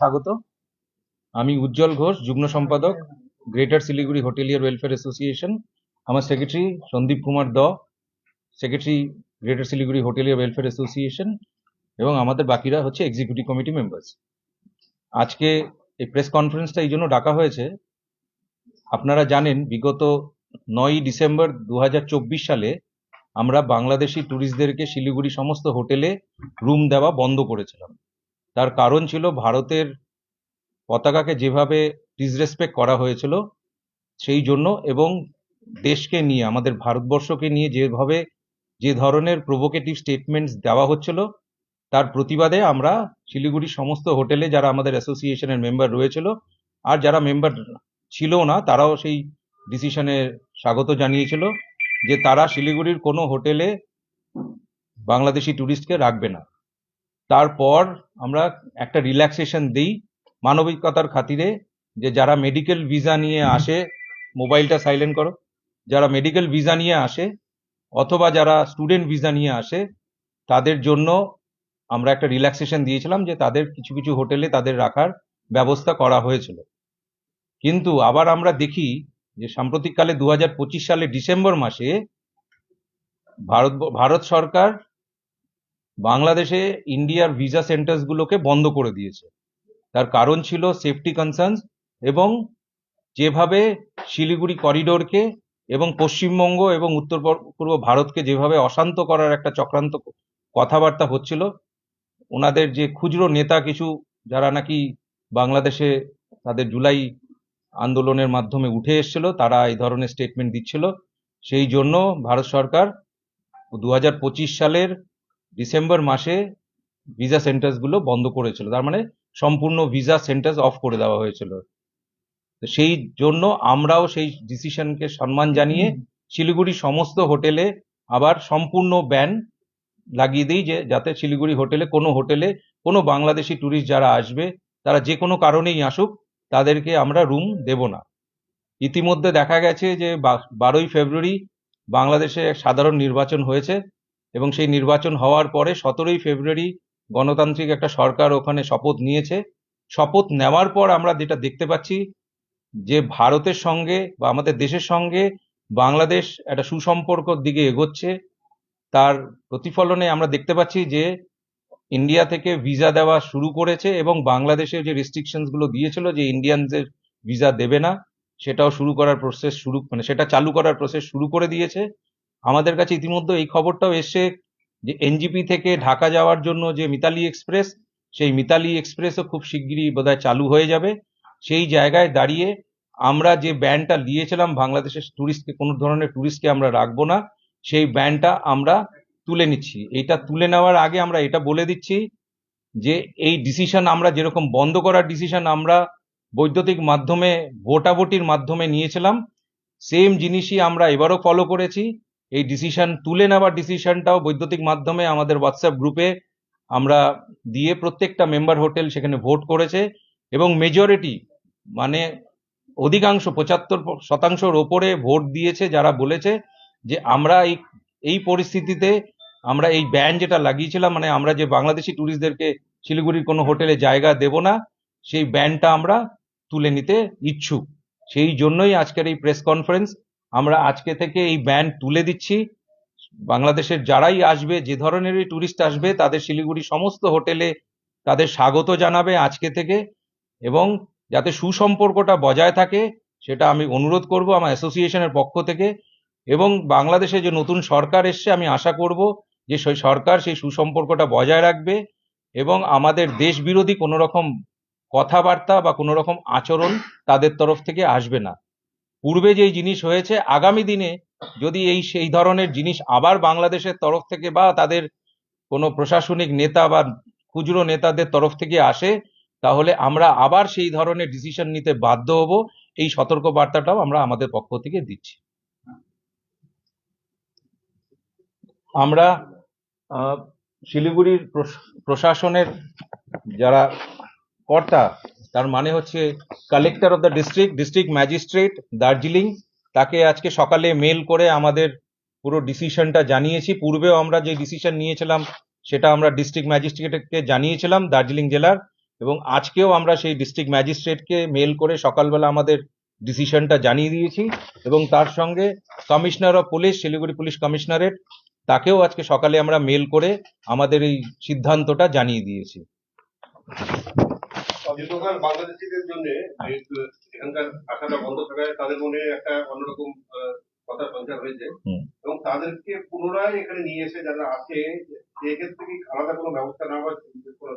স্বাগত। আমি উজ্জ্বল ঘোষ, যুগ্ম সম্পাদক, greater Siliguri hotelier welfare association. আমার সেক্রেটারি সন্দীপ কুমার দ, secretary greater Siliguri hotelier welfare association, এবং আমাদের বাকিরা হচ্ছে এক্সিকিউটিভ কমিটি মেম্বার্স। আজকে এই প্রেস কনফারেন্সটা এই জন্য ডাকা হয়েছে, আপনারা জানেন বিগত 9ই ডিসেম্বর 2024 সালে আমরা বাংলাদেশি ট্যুরিস্টদেরকে শিলিগুড়ি সমস্ত হোটেলে রুম দেওয়া বন্ধ করেছিলাম। তার কারণ ছিল ভারতের পতাকাকে যেভাবে ডিসরেসপেক্ট করা হয়েছিল সেই জন্য, এবং দেশকে নিয়ে, আমাদের ভারতবর্ষকে নিয়ে যেভাবে যে ধরনের প্রভোকেটিভ স্টেটমেন্টস দেওয়া হচ্ছিল, তার প্রতিবাদে আমরা শিলিগুড়ির সমস্ত হোটেলে যারা আমাদের অ্যাসোসিয়েশনের মেম্বার রয়েছিল আর যারা মেম্বার ছিল না তারাও সেই ডিসিশনে স্বাগত জানিয়েছিল যে তারা শিলিগুড়ির কোনো হোটেলে বাংলাদেশি ট্যুরিস্টকে রাখবে না। তারপর আমরা একটা রিল্যাক্সেশন দিই মানবিকতার খাতিরে, যে যারা মেডিকেল ভিসা নিয়ে আসে, মোবাইলটা সাইলেন্ট করো, যারা মেডিকেল ভিসা নিয়ে আসে অথবা যারা স্টুডেন্ট ভিসা নিয়ে আসে তাদের জন্য আমরা একটা রিল্যাক্সেশন দিয়েছিলাম, যে তাদের কিছু কিছু হোটেলে তাদের রাখার ব্যবস্থা করা হয়েছিল। কিন্তু আবার আমরা দেখি যে সাম্প্রতিককালে 2025 সালে ডিসেম্বর মাসে ভারত সরকার বাংলাদেশে ইন্ডিয়ার ভিসা সেন্টার্সগুলোকে বন্ধ করে দিয়েছে। তার কারণ ছিল সেফটি কনসার্নস, এবং যেভাবে শিলিগুড়ি করিডোরকে এবং পশ্চিমবঙ্গ এবং উত্তর পূর্ব ভারতকে যেভাবে অশান্ত করার একটা চক্রান্ত কথাবার্তা হচ্ছিল, ওনাদের যে খুচরো নেতা কিছু যারা নাকি বাংলাদেশে তাদের জুলাই আন্দোলনের মাধ্যমে উঠে এসেছিল, তারা এই ধরনের স্টেটমেন্ট দিচ্ছিল। সেই জন্য ভারত সরকার 2025 সালের ডিসেম্বর মাসে ভিসা সেন্টার্সগুলো বন্ধ করেছিল, তার মানে সম্পূর্ণ ভিসা সেন্টার্স অফ করে দেওয়া হয়েছিল। সেই জন্য আমরাও সেই ডিসিশনকে সম্মান জানিয়ে শিলিগুড়ির সমস্ত হোটেলে আবার সম্পূর্ণ ব্যান লাগিয়ে দিই, যে যাতে শিলিগুড়ি হোটেলে কোনো বাংলাদেশি ট্যুরিস্ট যারা আসবে, তারা যে কোনো কারণেই আসুক, তাদেরকে আমরা রুম দেব না। ইতিমধ্যে দেখা গেছে যে 12ই ফেব্রুয়ারি বাংলাদেশে এক সাধারণ নির্বাচন হয়েছে, এবং সেই নির্বাচন হওয়ার পরে 17ই ফেব্রুয়ারি গণতান্ত্রিক একটা সরকার ওখানে শপথ নিয়েছে। শপথ নেওয়ার পর আমরা যেটা দেখতে পাচ্ছি যে ভারতের সঙ্গে বা আমাদের দেশের সঙ্গে বাংলাদেশ একটা সুসম্পর্কর দিকে এগোচ্ছে। তার প্রতিফলনে আমরা দেখতে পাচ্ছি যে ইন্ডিয়া থেকে ভিসা দেওয়া শুরু করেছে, এবং বাংলাদেশে যে রেস্ট্রিকশনস গুলো দিয়েছিল যে ইন্ডিয়ানদের ভিসা দেবে না, সেটাও শুরু করার প্রসেস সেটা চালু করার প্রসেস শুরু করে দিয়েছে। আমাদের কাছে ইতিমধ্যে এই খবরটাও এসছে যে এনজিপি থেকে ঢাকা যাওয়ার জন্য যে মিতালি এক্সপ্রেস, সেই মিতালি এক্সপ্রেসও খুব শিগগিরই বোধহয় চালু হয়ে যাবে। সেই জায়গায় দাঁড়িয়ে আমরা যে ব্যানটা দিয়েছিলাম বাংলাদেশের ট্যুরিস্টকে, কোনো ধরনের ট্যুরিস্টকে আমরা রাখবো না, সেই ব্যানটা আমরা তুলে নিচ্ছি। এটা তুলে নেওয়ার আগে আমরা এটা বলে দিচ্ছি যে এই ডিসিশন আমরা যেরকম বন্ধ করার ডিসিশন আমরা বৈদ্যুতিক মাধ্যমে ভোটাভুটির মাধ্যমে নিয়েছিলাম, সেম জিনিসই আমরা এবারও ফলো করেছি। এই ডিসিশন তুলে নেওয়ার ডিসিশনটাও বৈদ্যুতিক মাধ্যমে আমাদের হোয়াটসঅ্যাপ গ্রুপে আমরা দিয়ে প্রত্যেকটা মেম্বার হোটেল সেখানে ভোট করেছে, এবং মেজরিটি মানে অধিকাংশ 75% ওপরে ভোট দিয়েছে, যারা বলেছে যে আমরা এই পরিস্থিতিতে আমরা এই ব্যান যেটা লাগিয়েছিলাম, মানে আমরা যে বাংলাদেশি ট্যুরিস্টদেরকে শিলিগুড়ির কোনো হোটেলে জায়গা দেব না, সেই ব্যানটা আমরা তুলে নিতে ইচ্ছুক। সেই জন্যই আজকের এই প্রেস কনফারেন্স। আমরা আজকে থেকে এই ব্যান তুলে দিচ্ছি। বাংলাদেশের যারাই আসবে, যে ধরনেরই ট্যুরিস্ট আসবে, তাদের শিলিগুড়ি সমস্ত হোটেলে তাদের স্বাগত জানাবে আজকে থেকে, এবং যাতে সুসম্পর্কটা বজায় থাকে সেটা আমি অনুরোধ করব আমার অ্যাসোসিয়েশনের পক্ষ থেকে। এবং বাংলাদেশে যে নতুন সরকার এসছে, আমি আশা করব যে সেই সরকার সেই সুসম্পর্কটা বজায় রাখবে, এবং আমাদের দেশ বিরোধী কোনো রকম কথাবার্তা বা কোনো রকম আচরণ তাদের তরফ থেকে আসবে না। পূর্বে যেই জিনিস হয়েছে, আগামী দিনে যদি সেই ধরনের জিনিস আবার বাংলাদেশের তরফ থেকে বা তাদের কোনো প্রশাসনিক নেতা বা খুচরো নেতাদের তরফ থেকে আসে, তাহলে আমরা আবার সেই ধরনের ডিসিশন নিতে বাধ্য হব। এই সতর্ক বার্তাটাও আমরা আমাদের পক্ষ থেকে দিচ্ছি। আমরা শিলিগুড়ির প্রশাসনের যারা কর্তা, তার মানে হচ্ছে collector of the district magistrate Darjeeling, তাকে আজকে সকালে মেল করে আমাদের পুরো ডিসিশনটা জানিয়েছি। পূর্বেও আমরা যে ডিসিশন নিয়েছিলাম সেটা আমরা ডিস্ট্রিক্ট ম্যাজিস্ট্রেটকে জানিয়েছিলাম দার্জিলিং জেলার, এবং আজকেও আমরা সেই ডিস্ট্রিক্ট ম্যাজিস্ট্রেটকে মেল করে সকালবেলা আমাদের ডিসিশনটা জানিয়ে দিয়েছি, এবং তার সঙ্গে commissioner of police, Siliguri police commissionerate, তাকেও আজকে সকালে আমরা মেল করে আমাদের এই সিদ্ধান্তটা জানিয়ে দিয়েছি। দীর্ঘকাল বাংলাদেশিদের জন্য এখানকার আশাটা বন্ধ থাকায় তাদের মনে একটা অন্যরকম কথা সঞ্চার হয়েছে, এবং তাদেরকে পুনরায় এখানে নিয়ে এসে যারা আছে সেক্ষেত্রে কি আলাদা কোনো ব্যবস্থা না হচ্ছে, বিশেষ করে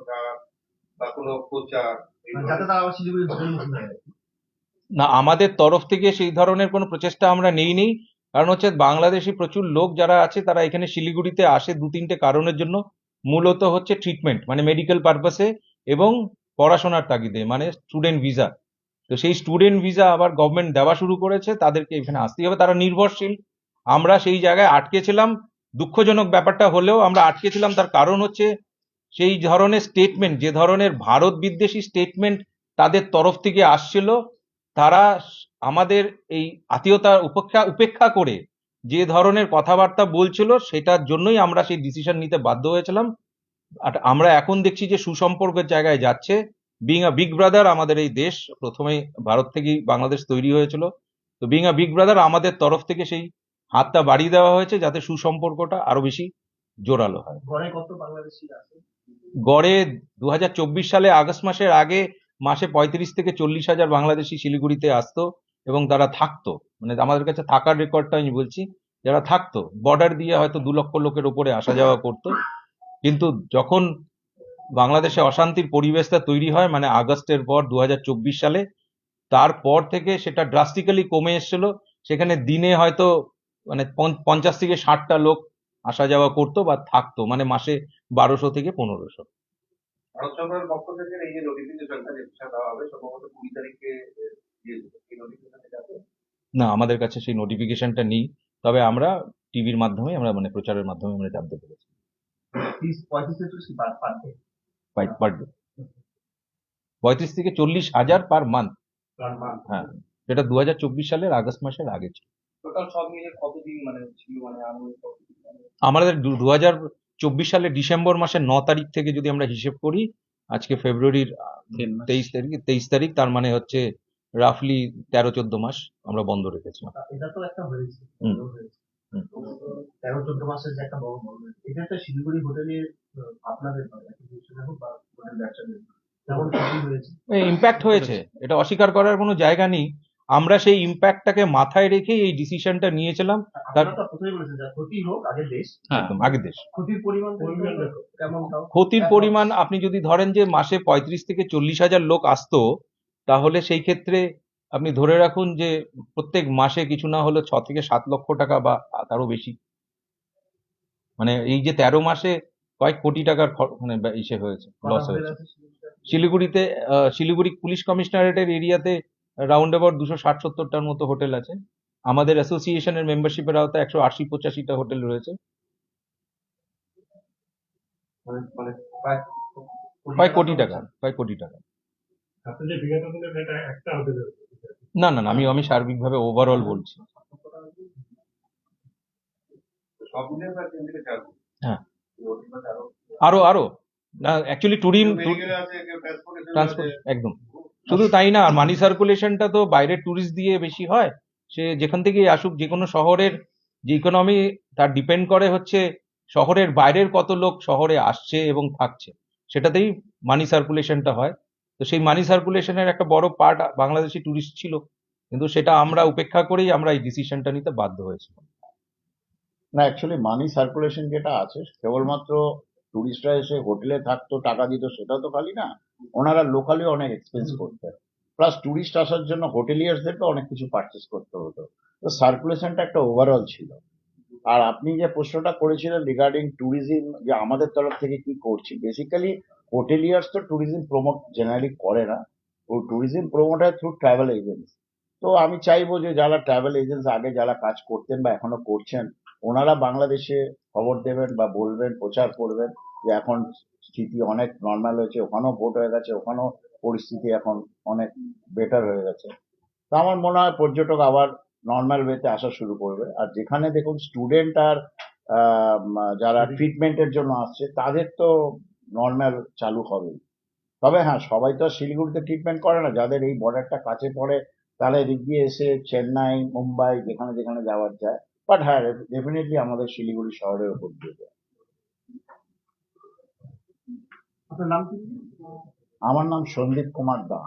বা কোনো প্রচার, যাতে তারা আবার শিলিগুড়ি না, আমাদের তরফ থেকে সেই ধরনের কোনো প্রচেষ্টা আমরা নেইনি। কারণ হচ্ছে বাংলাদেশি প্রচুর লোক যারা আছে তারা এখানে শিলিগুড়িতে আসে দু তিনটে কারণের জন্য। মূলত হচ্ছে ট্রিটমেন্ট, মানে মেডিকেল পারপাসে, এবং পড়াশোনার তাগিদে, মানে স্টুডেন্ট ভিসা। তো সেই স্টুডেন্ট ভিসা আবার গভর্নমেন্ট দেওয়া শুরু করেছে, তাদেরকে এখানে আসতেই হবে, তারা নির্ভরশীল। আমরা সেই জায়গায় আটকে ছিলাম, দুঃখজনক ব্যাপারটা হলেও আমরা আটকে ছিলাম। তার কারণ হচ্ছে সেই ধরনের স্টেটমেন্ট, যে ধরনের ভারত বিদ্বেষী স্টেটমেন্ট তাদের তরফ থেকে আসছিল, তারা আমাদের এই আত্মীয়তার উপেক্ষা করে যে ধরনের কথাবার্তা বলছিল, সেটার জন্যই আমরা সেই ডিসিশন নিতে বাধ্য হয়েছিলাম। আর আমরা এখন দেখছি যে সুসম্পর্কের জায়গায় যাচ্ছে। বিং আ বিগ ব্রাদার, আমাদের এই দেশ প্রথমেই ভারত থেকেই বাংলাদেশ তৈরি হয়েছিল। তো বিং আ বিগ ব্রাদার, আমাদের তরফ থেকে সেই হাতটা বাড়িয়ে দেওয়া হয়েছে যাতে সুসম্পর্কটা আরো বেশি জোরালো হয়। গড়ে কত বাংলাদেশি আছে? গড়ে 2024 সালে আগস্ট মাসের আগে মাসে 35 থেকে 40 হাজার বাংলাদেশি শিলিগুড়িতে আসতো এবং তারা থাকতো। মানে আমাদের কাছে থাকার রেকর্ডটা আমি বলছি, যারা থাকতো, বর্ডার দিয়ে হয়তো 2 লক্ষ লোকের উপরে আসা যাওয়া করতো। কিন্তু যখন বাংলাদেশে অশান্তির পরিবেশটা তৈরি হয়, মানে আগস্টের পর 2024 সালে, তারপর থেকে সেটা ড্রাস্টিক্যালি কমে এসেছিল। সেখানে দিনে হয়তো মানে 50 থেকে 60টা লোক আসা যাওয়া করতো বা থাকতো, মানে মাসে 1200 থেকে 1500। ভারত সরকারের পক্ষ থেকে এই যে নোটিফিকেশনটা যে ভিসা দেওয়া হবে সম্ভবত 20 তারিখে দিয়ে দেবে, এই নোটিফিকেশনটা আছে? না, আমাদের কাছে সেই নোটিফিকেশনটা নেই, তবে আমরা টিভির মাধ্যমে, আমরা মানে প্রচারের মাধ্যমে আমরা জানতে পেরেছি। 35 থেকে 40 হাজার পার মান্থ। হ্যাঁ, যেটা 2024 সালের আগস্ট মাসের আগে ছিল। টোটাল সব মিলে কতদিন মানে ছিল, মানে আমাদের 2024 সালের ডিসেম্বর মাসের 9 তারিখ থেকে যদি আমরা হিসেব করি, আজকে ফেব্রুয়ারির 23 তারিখ, তার মানে হচ্ছে রাফলি 13-14 মাস আমরা বন্ধ রেখেছিলাম। এটা তো একটা হয়েছে 13-14 মাসের যে একটা বড় এটা তো শিলিগুড়ি হোটেলে আপনাদের বা হোটেল ব্যবসা কেমন ক্ষতি হয়েছে? ইম্প্যাক্ট হয়েছে, এটা অস্বীকার করার কোনো জায়গা নেই। আমরা সেই ইম্প্যাক্টটাকে মাথায় রেখে এই ডিসিশনটা নিয়েছিলাম। তার প্রথমেই বলেছেন যে ক্ষতি হোক আগের দেশ, একদম আগের দেশ। ক্ষতির পরিমাণ কেমন? ক্ষতির পরিমাণ আপনি যদি ধরেন যে মাসে 35 থেকে 40 হাজার লোক আসতো, তাহলে সেই ক্ষেত্রে আপনি ধরে রাখুন যে প্রত্যেক মাসে কিছু না হলে 6 থেকে 7 লক্ষ টাকা বা তারও বেশি, মানে এই যে 13 মাসে কয়েক কোটি টাকার মানে ইসে হয়েছে, লস হয়েছে। শিলিগুড়িতে শিলিগুড়ি পুলিশ কমিশনারেটের এরিয়াতে রাউন্ড অ্যাবাউট 260-70টার মতো হোটেল আছে। আমাদের অ্যাসোসিয়েশনের মেম্বারশিপের আওতায় 180-85টা হোটেল রয়েছে। কয়েক কোটি টাকা। না না না, আমি সার্বিকভাবে ওভারঅল বলছি। হ্যাঁ, আরো আরো না, অ্যাকচুয়ালি ট্রান্সপোর্ট একদম। শুধু তাই না, মানি সার্কুলেশনটা তো বাইরের ট্যুরিস্ট দিয়ে বেশি হয়। সে যেখান থেকেই আসুক, যে কোনো শহরের যে ইকোনমি, তার ডিপেন্ড করে হচ্ছে শহরের বাইরের কত লোক শহরে আসছে এবং থাকছে, সেটাতেই মানি সার্কুলেশনটা হয়। তো সেই মানি সার্কুলেশনের একটা বড় পার্ট বাংলাদেশি ট্যুরিস্ট ছিল, কিন্তু সেটা আমরা উপেক্ষা করেই আমরা এই ডিসিশনটা নিতে বাধ্য হয়েছিলাম। না, অ্যাকচুয়ালি মানি সার্কুলেশন যেটা আছে কেবলমাত্র টুরিস্টরা এসে হোটেলে থাকতো, টাকা দিত, সেটা তো খালি না, ওনারা লোকালি অনেক এক্সপেন্স করতেন। প্লাস টুরিস্ট আসার জন্য হোটেলিয়ার্সদেরকে অনেক কিছু পারচেস করতে হতো। তো সার্কুলেশনটা একটা ওভারঅল ছিল। আর আপনি যে প্রশ্নটা করেছিলেন রিগার্ডিং ট্যুরিজম, যে আমাদের তরফ থেকে কি করছি, বেসিক্যালি হোটেলিয়ার্স তো ট্যুরিজম প্রমোট জেনারেলি করে না, ও ট্যুরিজম প্রমোট হয় থ্রু ট্রাভেল এজেন্টস। তো আমি চাইবো যে যারা ট্রাভেল এজেন্টস আগে যারা কাজ করতেন বা এখনো করছেন, ওনারা বাংলাদেশে খবর দেবেন বা বলবেন, প্রচার করবেন যে এখন স্থিতি অনেক নর্মাল হয়েছে, ওখানেও ভোট হয়ে গেছে, ওখানেও পরিস্থিতি এখন অনেক বেটার হয়ে গেছে। তো আমার মনে হয় পর্যটক আবার নর্মাল ওয়েতে আসা শুরু করবে। আর যেখানে দেখুন স্টুডেন্ট আর যারা ট্রিটমেন্টের জন্য আসছে, তাদের তো নর্মাল চালু হবেই। তবে হ্যাঁ, সবাই তো আর শিলিগুড়িতে ট্রিটমেন্ট করে না, যাদের এই বর্ডারটা কাছে পড়ে তারা এদিক দিয়ে এসে চেন্নাই, মুম্বাই যেখানে যেখানে যাওয়ার যায়। বাট হ্যাঁ, ডেফিনেটলি আমাদের শিলিগুড়ি শহরের উপর দিয়ে যায়। আপনার নাম কি? আমার নাম সন্দীপ কুমার দা।